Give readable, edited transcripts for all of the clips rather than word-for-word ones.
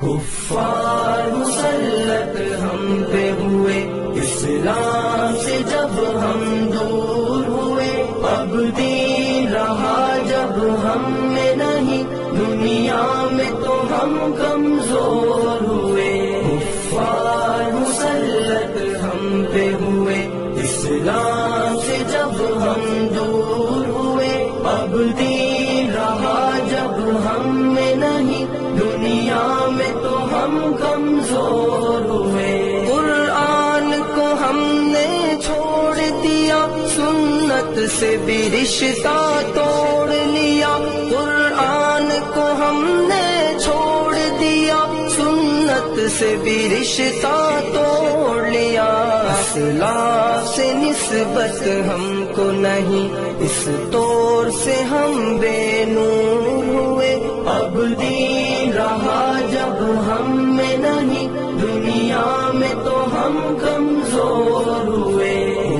کفار مسلط ہم پہ ہوئے، اسلام سے جب ہم دور ہوئے، اب دین رہا جب ہم میں نہیں، دنیا میں تو ہم کمزور ہوئے۔ کفار مسلط ہم پہ ہوئے، اسلام سے جب ہم دور ہوئے، اب دین رہا جب ہم میں نہیں، دنیا میں تو ہم کمزور ہوئے۔ قرآن کو ہم نے چھوڑ دیا، سنت سے بھی رشتہ توڑ لیا۔ قرآن کو ہم نے چھوڑ دیا، سنت سے بھی رشتہ توڑ لیا۔ اسلاف سے نسبت ہم کو نہیں، اس طور سے ہم بے نور ہوئے، اب دین رہا جب ہم میں نہیں، دنیا میں تو ہم کمزور ہوئے۔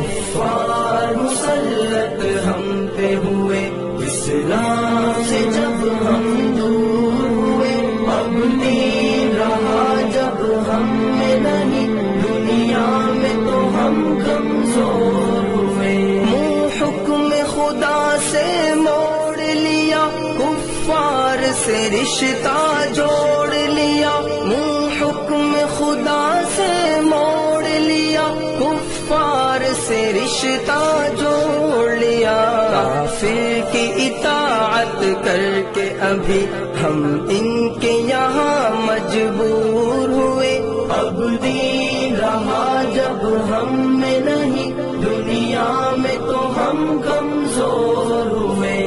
کفار مسلط ہم پہ ہوئے، اسلام سے جب ہم دور ہوئے، اب دین رہا جب ہم میں نہیں، دنیا میں تو ہم کمزور ہوئے۔ منہ حکم خدا سے موڑ لیا، کفار سے رشتہ جوڑ لیا۔ منہ حکم خدا سے موڑ لیا، کفار سے رشتہ جوڑ لیا۔ کافر کی اطاعت کر کے ابھی ہم ان کے یہاں مجبور ہوئے، اب دین رہا جب ہم میں نہیں، دنیا میں تو ہم کمزور ہوئے۔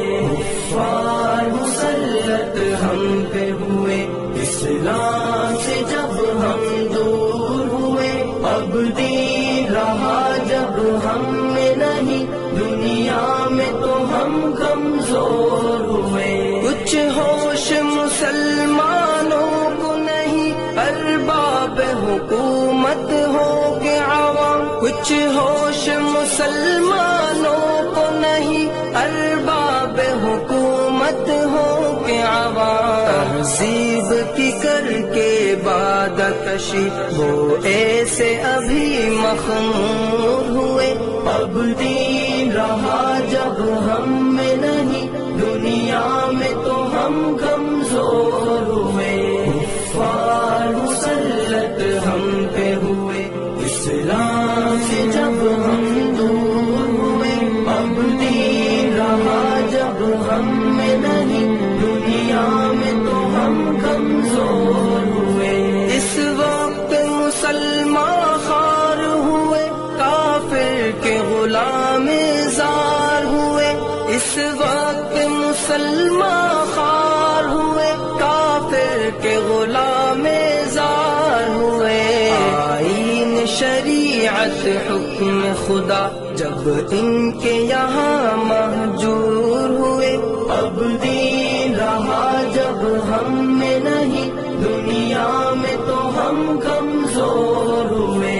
کفار مسلط ہم پہ ہوئے، اسلام سے جب ہم دور ہوئے، اب دین رہا جب ہم میں نہیں، دنیا میں تو ہم کمزور ہوئے۔ کچھ ہوش مسلمانوں کو نہیں، ارباب حکومت ہو کے عوام۔ کچھ ہوش مسلمانوں کو نہیں، ارباب حکومت ہو کے عوام۔ تہذیب کی کر کے بادہ کشی، وہ ایسے ابھی مخمور ہوئے، اب دین رہا جب ہم میں نہیں، دنیا میں تو ہم کمزور ہوئے۔ کفار مسلط ہم پہ ہوئے، اسلام سے جب ہم دور ہوئے، اب دین رہا جب ہم میں نہیں، دنیا میں تو ہم کمزور ہوئے۔ اس وقت مسلمان خوار ہوئے، کافر کے غلام زار ہوئے۔ اس وقت مسلمان خوار ہوئے، کافر کے غلام زار ہوئے۔ آئین شریعت حکم خدا جب ان کے یہاں مہجور ہوئے، اب دین رہا جب ہم میں نہیں، دنیا میں تو ہم کمزور ہوئے۔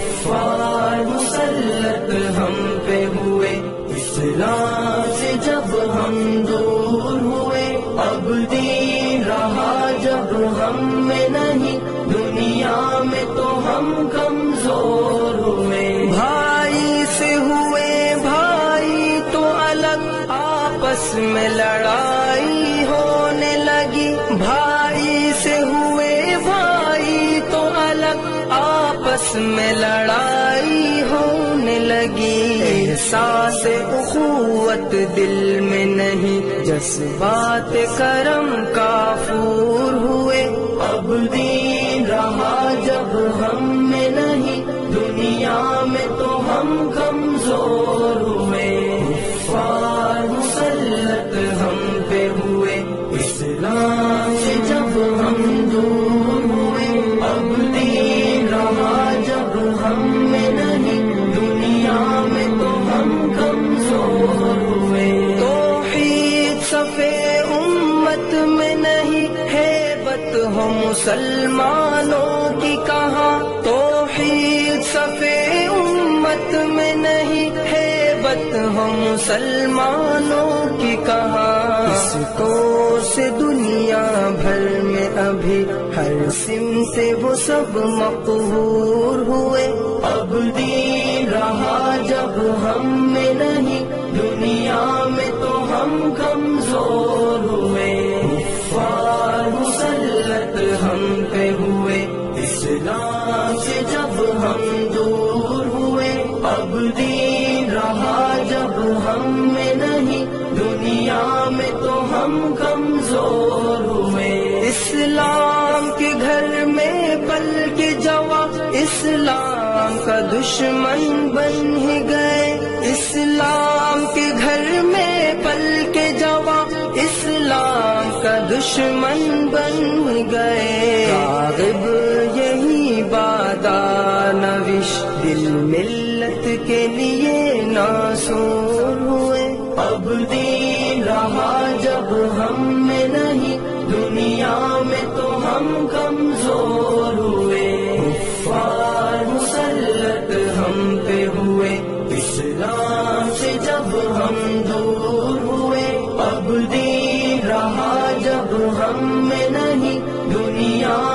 کفار مسلط ہم پہ ہوئے، اسلام سے جب ہم دور ہوئے، اب دین رہا جب ہم میں نہیں، دنیا میں تو ہم کمزور ہوئے۔ بھائی سے ہوئے بھائی تو الگ، آپس میں لڑائی ہونے لگی۔ بھائی سے ہوئے بھائی تو الگ، آپس میں لڑائی ہونے لگی۔ احساس اخوت دل میں نہیں، جذبات کرم کافور ہوئے، اب دین رہا جب ہم میں نہیں، دنیا میں تو ہم کمزور ہوئے۔ کفار مسلط ہم پہ ہوئے، اسلام سے جب ہم دور ہوئے، اب دین رہا جب ہم میں نہیں، دنیا میں تو ہم کمزور ہوئے۔ توحید صفے امت میں نہیں، ہیبت ہو مسلمانوں کی کہاں۔ توحید صفے امت میں نہیں، ہیبت ہو مسلمانوں کی کہاں، اس کو سے دنیا بھر میں ابھی ہر سمت سے وہ سب مقہور ہوئے۔ اب دین رہا جب ہم میں نہیں، دنیا میں تو ہم کمزور ہوئے۔ کفار مسلط ہم پہ ہوئے، اسلام سے جب ہم دور ہوئے۔ اب دین رہا جب ہم میں نہیں، دنیا میں تو ہم کمزور ہوئے۔ اسلام کے گھر میں پل کے جوان اسلام کا دشمن بن ہی گئے۔ اسلام کے گھر میں پل کے جوان اسلام کا دشمن بن گئے۔ راغب یہی بادانوش دل ملت کے لیے ناصور ہوئے۔ اب دین رہا جب ہم میں نہیں، دنیا میں تو ہم کمزور ہوئے۔ کفار مسلط ہم پہ ہوئے، اسلام سے جب ہم دور ہوئے۔ اب دین رہا جب ہم میں نہیں، دنیا